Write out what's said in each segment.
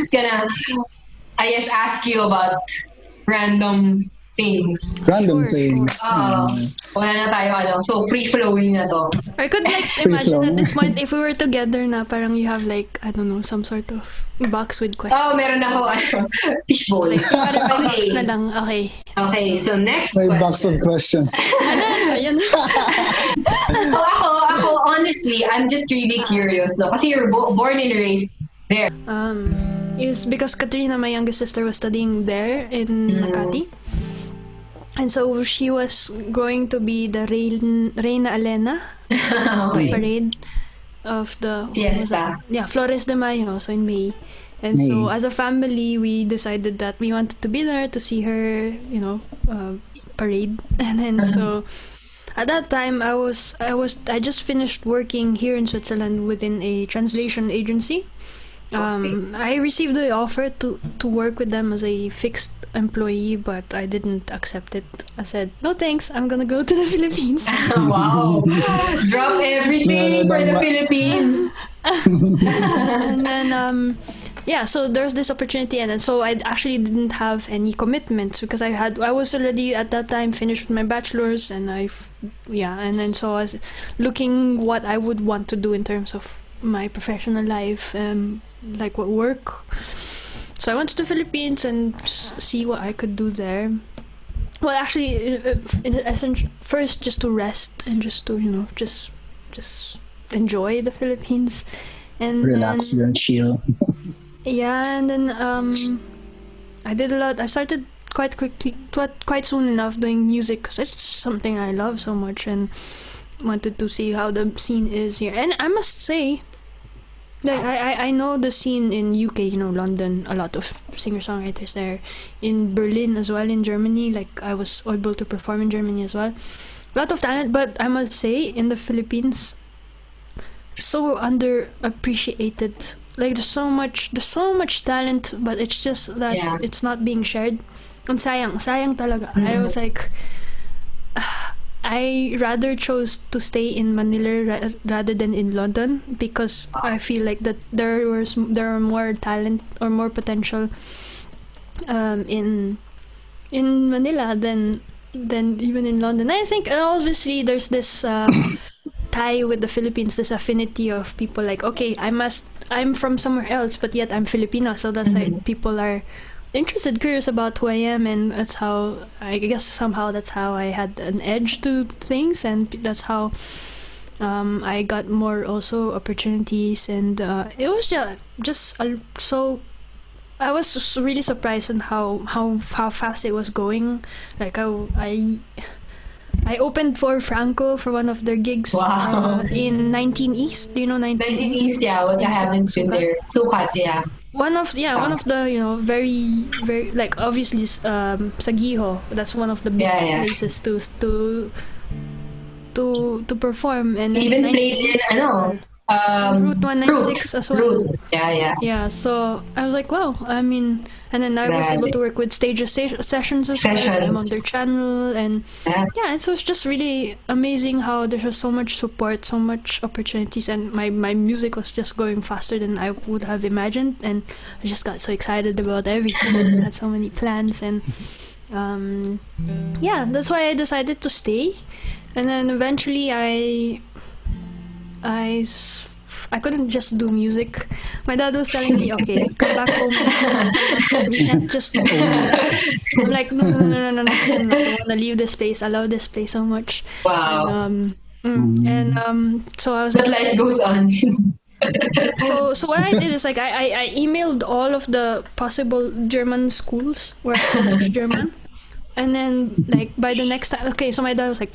just gonna, I guess, ask you about random things. Random Sure, things. Wala na tayo, so free-flowing na to. I could like imagine at this point if we were together na parang you have like, I don't know, some sort of box with questions. Meron ako, fishbowl. Like, parang may box na lang. Okay. Okay, so next My question. box of questions. Ayan. Ako, honestly, I'm just really curious, no? Kasi you're born and raised there. Is because Katrina, my youngest sister, was studying there in Makati. And so she was going to be the Reina Elena parade of the Fiesta. Flores de Mayo, so in May. And so as a family, we decided that we wanted to be there to see her, parade. And then so at that time, I just finished working here in Switzerland within a translation agency. I received the offer to work with them as a fixed employee, but I didn't accept it. I said, no thanks, I'm gonna go to the Philippines. Wow. Drop everything for the Philippines. And then so there's this opportunity, and then so I actually didn't have any commitments because I was already at that time finished with my bachelor's, and and then so I was looking what I would want to do in terms of my professional life, like what work. So I went to the Philippines and see what I could do there. Well, actually, in essence, first just to rest and just to just enjoy the Philippines and relax and chill. Yeah, and then I did a lot. I started quite soon enough doing music because it's something I love so much and wanted to see how the scene is here. And I must say, like I know the scene in UK, London, a lot of singer-songwriters there. In Berlin as well, in Germany, like I was able to perform in Germany as well. A lot of talent, but I must say in the Philippines, so underappreciated. Like there's so much talent, but it's just that it's not being shared. And sayang talaga. I was like, I rather chose to stay in Manila rather than in London because I feel like that there are more talent or more potential in Manila than even in London. I think obviously there's this tie with the Philippines, this affinity of people like, okay, I'm from somewhere else, but yet I'm Filipino, so that's why people are interested, curious about who I am, and that's how I guess somehow that's how I had an edge to things, and that's how I got more also opportunities, and it was just so I was just really surprised in how fast it was going. Like I opened for Franco for one of their gigs in 19 East. Do you know 19 East? Yeah, what I haven't been there. Sukat, yeah. One of the very very like obviously Sagiho. That's one of the big places to perform, and even played in Route 196 as well. Route. Yeah. So I was like, wow. I mean, and then I was able to work with sessions as well. I'm on their channel, and so it's just really amazing how there's so much support, so much opportunities, and my music was just going faster than I would have imagined, and I just got so excited about everything. I had so many plans, and that's why I decided to stay. And then eventually I couldn't just do music. My dad was telling me, okay, come back home. We can't just do music. I'm like, no. I want to leave this place. I love this place so much. Wow. So I was but like, life goes on. So what I did is like I emailed all of the possible German schools where I could teach German. And then, like, by the next time, okay, so my dad was like,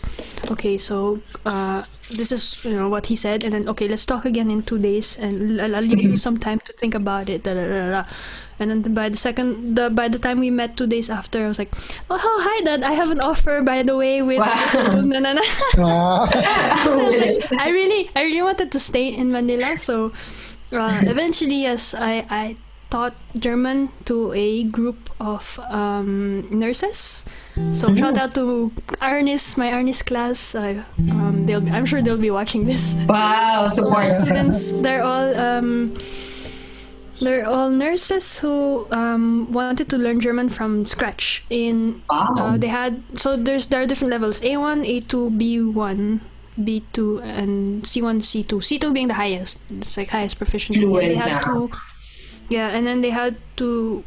okay, so this is, what he said, and then, okay, let's talk again in 2 days, and I'll give you some time to think about it, And then by the time we met 2 days after, I was like, oh, hi, Dad, I have an offer, by the way, with so I was like, I really wanted to stay in Manila, so eventually, yes, I taught German to a group of nurses. So shout out to Arnis, my Arnis class. I'm sure they'll be watching this. Wow, support students. They're all They're all nurses who wanted to learn German from scratch. Wow. There are different levels: A1, A2, B1, B2, and C1, C2. C2 being the highest. It's like highest proficiency. And Fluent they had na. to, yeah, and then they had to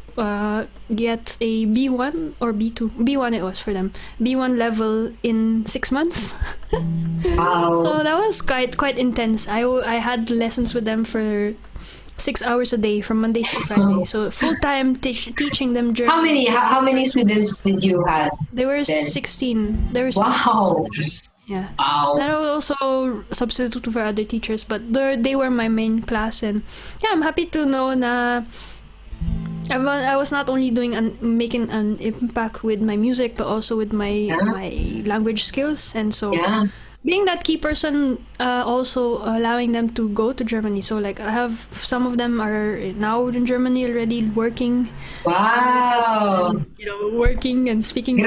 get a B1 or B2. B1 it was for them. B1 level in 6 months. Wow. So that was quite intense. I had lessons with them for 6 hours a day from Mondays to Friday. So full time teaching them German. How many students did you have? They were then? 16. There were 16 Wow. students. Yeah. Wow. That was also substitute for other teachers, but they were my main class, and yeah, I'm happy to know na I was not only making an impact with my music, but also with my language skills, and so Yeah. being that key person, also allowing them to go to Germany. So like I have some of them are now in Germany already working. Wow. And, working and speaking.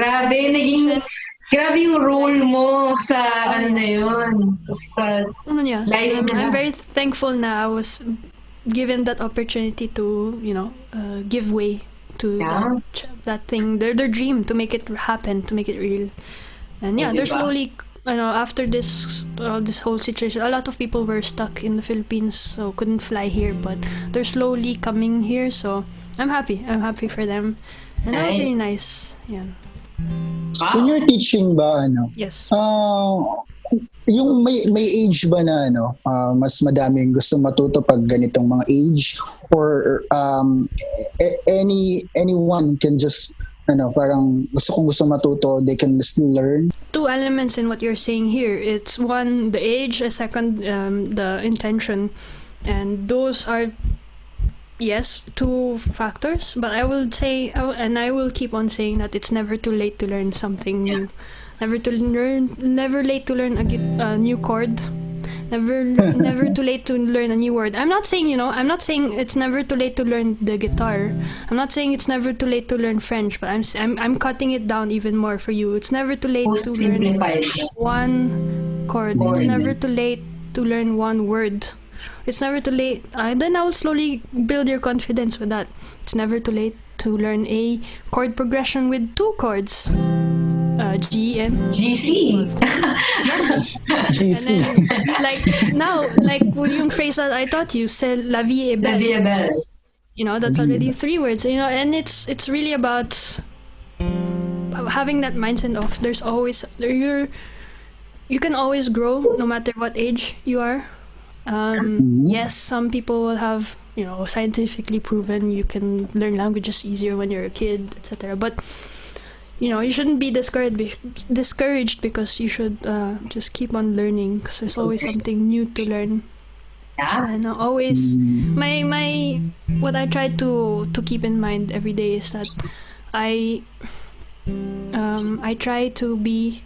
Grabe yung role mo sa ano na yun. Sa Yeah, life I'm nila. very thankful na I was given that opportunity to give way to that thing, their dream, to make it happen, to make it real. And yeah, they're slowly, after this whole situation, a lot of people were stuck in the Philippines, so couldn't fly here, but they're slowly coming here, so I'm happy for them, and that was really nice. Yeah. When you're teaching ba, Yes. yung may age ba na mas madaming gusto matuto pag ganitong mga age, or anyone can just parang gusto matuto, they can still learn? Two elements in what you're saying here. It's one, the age, a second, the intention, and those are, yes, two factors. But I will say, and I will keep on saying that it's never too late to learn something new. Never late to learn a new chord. Never too late to learn a new word. I'm not saying it's never too late to learn the guitar. I'm not saying it's never too late to learn French, but I'm cutting it down even more for you. It's never too late to learn one chord. It's never too late to learn one word. It's never too late. Then I will slowly build your confidence with that. It's never too late to learn a chord progression with two chords. G and GC. GC. And then, like yung phrase that I taught you, c'est la vie est La belle. vie est belle. That's already 3 words. And it's really about having that mindset of there's always you can always grow no matter what age you are. Yes, some people will have scientifically proven you can learn languages easier when you're a kid, etc. But you shouldn't be discouraged because you should just keep on learning, because there's always something new to learn. Yes. And always, my what I try to keep in mind every day is that I try to be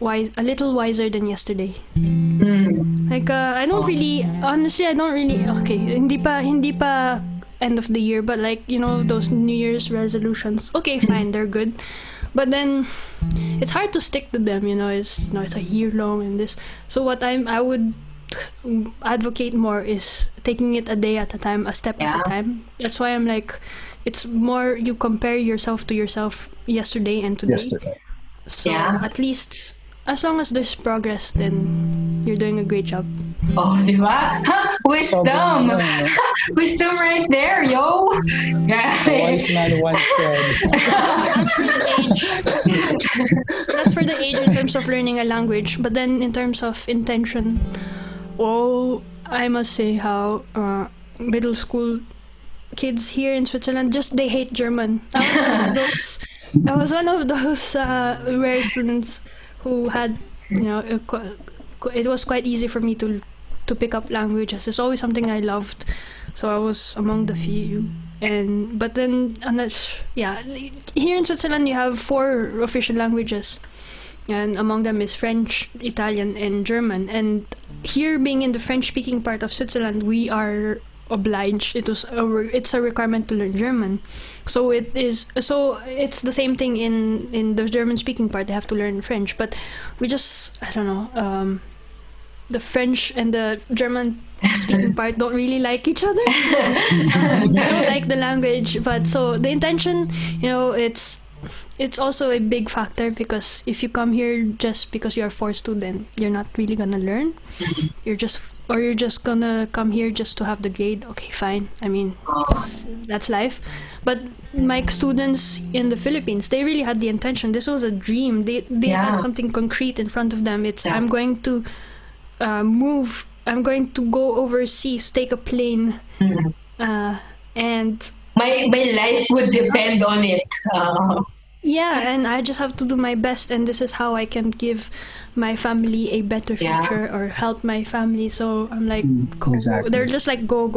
a little wiser than yesterday. Like I don't really okay, hindi pa end of the year, but like those New Year's resolutions, okay, fine, they're good, but then it's hard to stick to them. It's a year long and this. So what I would advocate more is taking it a day at a time, a step at a time. That's why I'm like, it's more you compare yourself to yourself yesterday and today. So at least as long as there's progress, then you're doing a great job. Oh, di ba? Wisdom! Wisdom right there, yo! A wise man once said. That's for the age in terms of learning a language. But then in terms of intention, I must say how middle school kids here in Switzerland, they hate German. I was one of those rare students who had, it was quite easy for me to pick up languages. It's always something I loved, so I was among the few. But then here in Switzerland you have 4 official languages, and among them is French, Italian, and German. And here, being in the French-speaking part of Switzerland, we are obliged. It's a requirement to learn German. So it's the same thing in the German-speaking part. They have to learn French, but we just, I don't know. the French and the German speaking part don't really like each other. I don't like the language, but so the intention, it's also a big factor, because if you come here just because you are forced to, then you're not really gonna learn. You're just gonna come here just to have the grade. Okay, fine. I mean, that's life. But my students in the Philippines, they really had the intention. This was a dream. They had something concrete in front of them. It's I'm going to move. I'm going to go overseas, take a plane, and my life would depend on it. And I just have to do my best, and this is how I can give my family a better future or help my family. So I'm like, go. Exactly. They're just like, go.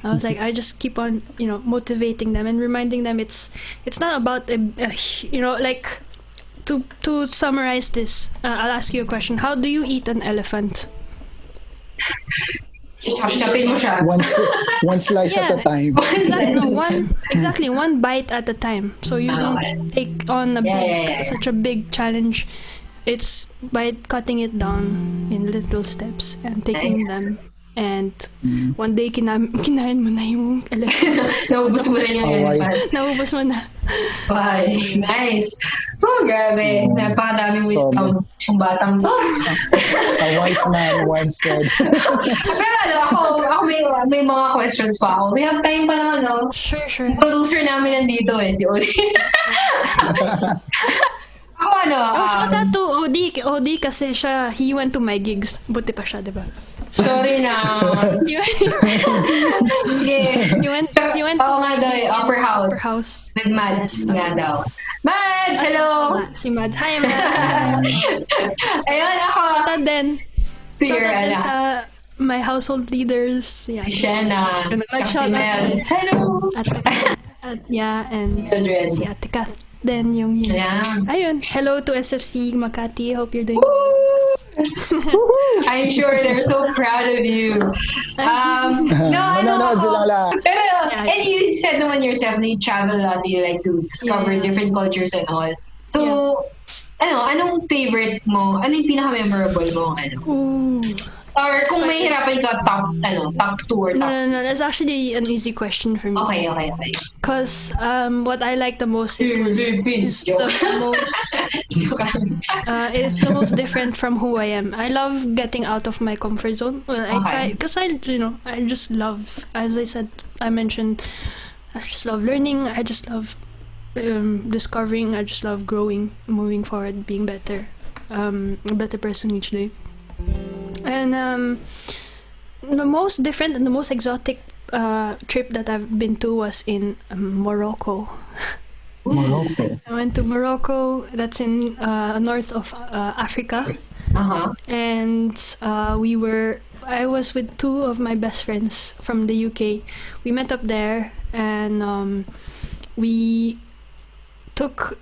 I was like, I just keep on, motivating them and reminding them it's not about like to summarize this. I'll ask you a question. How do you eat an elephant? Chop-chopin mo siya. One slice at a time. Exactly, one bite at a time. So you don't take on such a big challenge. It's by cutting it down in little steps and taking them. And one day, kinain mo na yung elephant. Naubos mo na yung elephant. Naubos mo na. Wow, nice. Oh, grabe. Napakadaming wisdom yung batang to. A wise man once said. Pero ako may mga questions pa ako. We have time pa naman, no? Sure. Producer namin nandito si Oli. Ako shout out to OD kasi siya, he went to my gigs. Buti pa siya, diba? Sorry na. Sige. You went to nga daw, Upper House. With Mads nga daw. Mads, hello! Si Mads. Hi, Mads. Ayun, ako. Shout out din. To your, sa my household leaders. Yeah. Si Shena. Si Mel. Hello! And Children. si Ate Kath. Then yung ayun, hello to SFC Makati. Hope you're doing I'm sure they're so proud of you. Manonood silang lahat. Pero, and you said naman yourself na you travel a lot, you like to discover different cultures and all. So, anong favorite mo? Ano yung pinaka-memorable mo? Ooh. Or kung may hirapan ka, top 2 or top 3? No, that's actually an easy question for me. Okay. Because what I like the most is it's the most different from who I am. I love getting out of my comfort zone. Well, I try, because I just love, as I mentioned, I just love learning. I just love discovering. I just love growing, moving forward, being better, a better person each day. And the most different and the most exotic trip that I've been to was in Morocco. Morocco. I went to Morocco. That's in north of Africa. And I was with two of my best friends from the UK. We met up there, and we took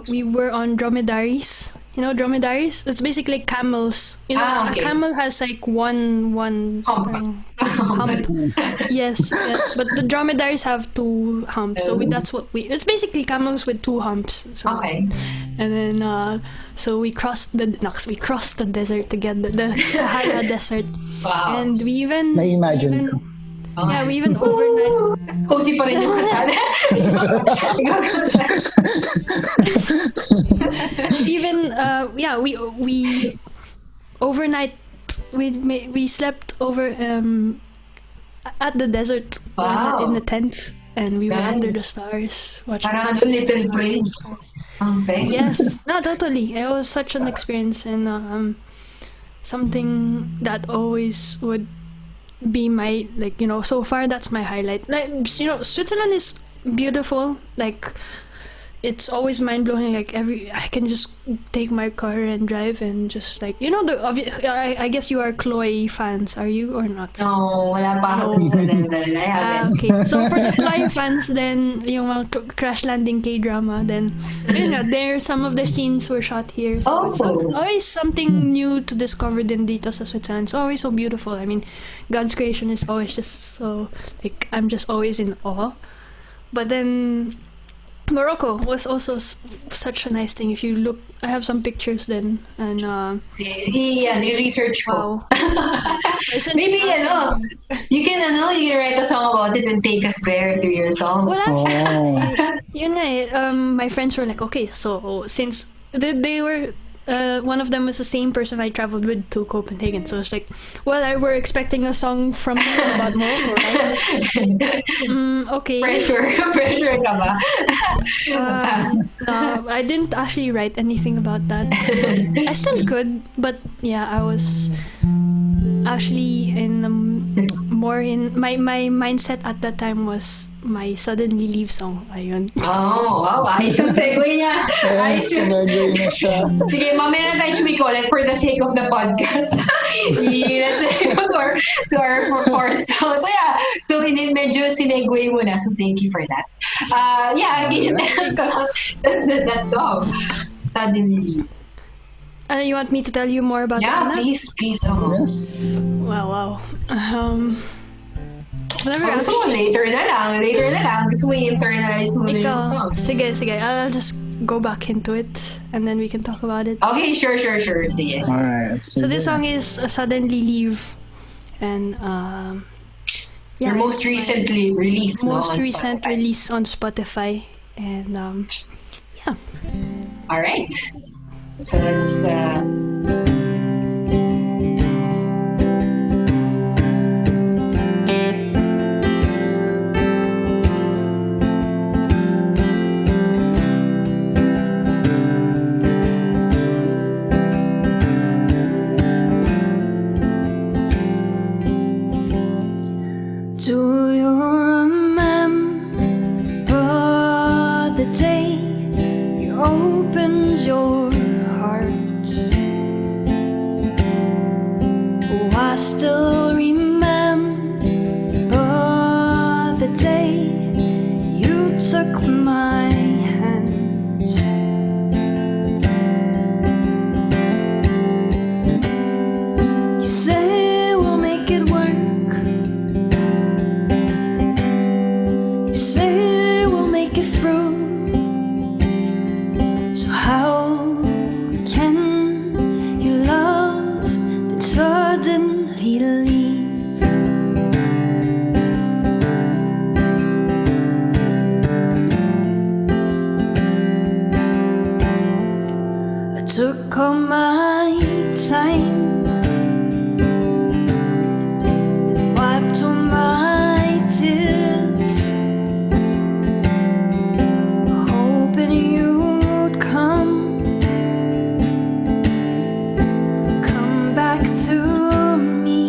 we were on dromedaries. You know dromedaries? It's basically camels. A camel has like one hump. Yes. But the dromedaries have two humps. So it's basically camels with two humps. So, okay. And then so we crossed the desert together, the Sahara Desert. Wow. And we even Na-imagine ko. Yeah, we even overnight. Cozy pa rin yung kanta. Even we overnight we slept over at the desert. Wow. In the tent, and we were under the stars watching. Parang Little Prince. Yes, no, totally. It was such an experience, and something that always would be my, like, so far that's my highlight. Like, Switzerland is beautiful. Like, it's always mind-blowing. Like, I can just take my car and drive and just, like, I guess you are Chloe fans, are you or not? No, wala pa ako sa level. I haven't. Okay, so for the Chloe fans, then yung mga Crash Landing K-drama, then there some of the scenes were shot here. So it's always something new to discover din dito sa Switzerland. It's always so beautiful. I mean, God's creation is always just so, like, I'm just always in awe. But then Morocco was also such a nice thing. If you look, I have some pictures then, and research wow. Maybe you can write a song about it and take us there through your song. Well, actually, my friends were like, okay, so since they were. One of them was the same person I traveled with to Copenhagen, so it's like, well, we're expecting a song from you about Morocco, right? Okay. Pressure ka ba? No, I didn't actually write anything about that. I still could, but yeah, I was actually more in my mindset at that time was my Suddenly Leave song. Ayun. Oh, wow. Ayos yung segue niya. Segue na siya. Sige, mamaya na tayo call it for the sake of the podcast. Let's to our fourth song. So yeah, so medyo sinegue mo na. So thank you for that. Again, that song. Suddenly Leave. You want me to tell you more about that? Yeah, please. Yes. Wow. Gusto mo later na lang. Gusto mo i-internalize mo na yung song. Sige. I'll just go back into it and then we can talk about it. Okay, sure. Sige. Alright. So this song is Suddenly Leave, and your most recently released release on Spotify, and yeah. All right. So let's Do you remember the day you opened your heart? Oh, I still remember the day you took my hand. You say we'll make it work. Say we'll make it through. So how can you love and suddenly leave? I took all my time and wiped all my tears, hoping you'd come back to me.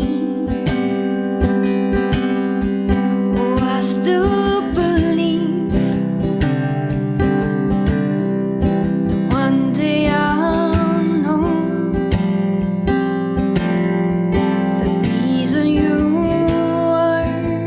Oh, I still believe that one day I'll know the reason you were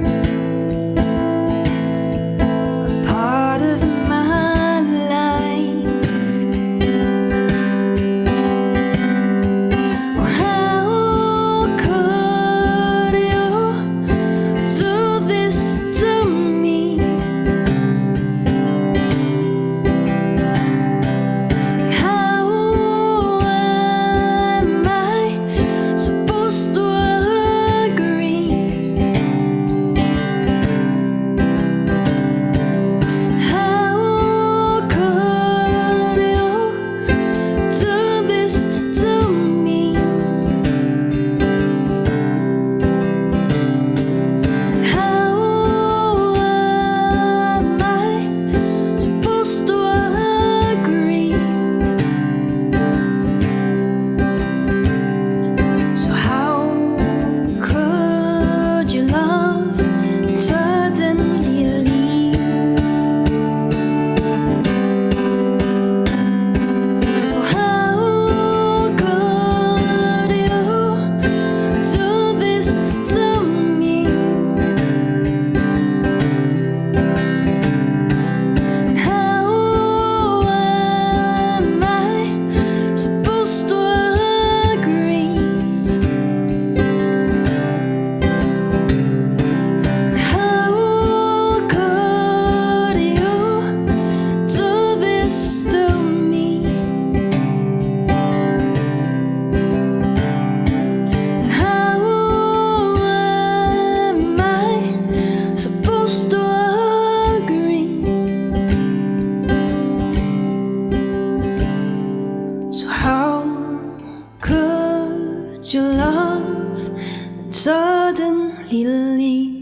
your love and suddenly leave.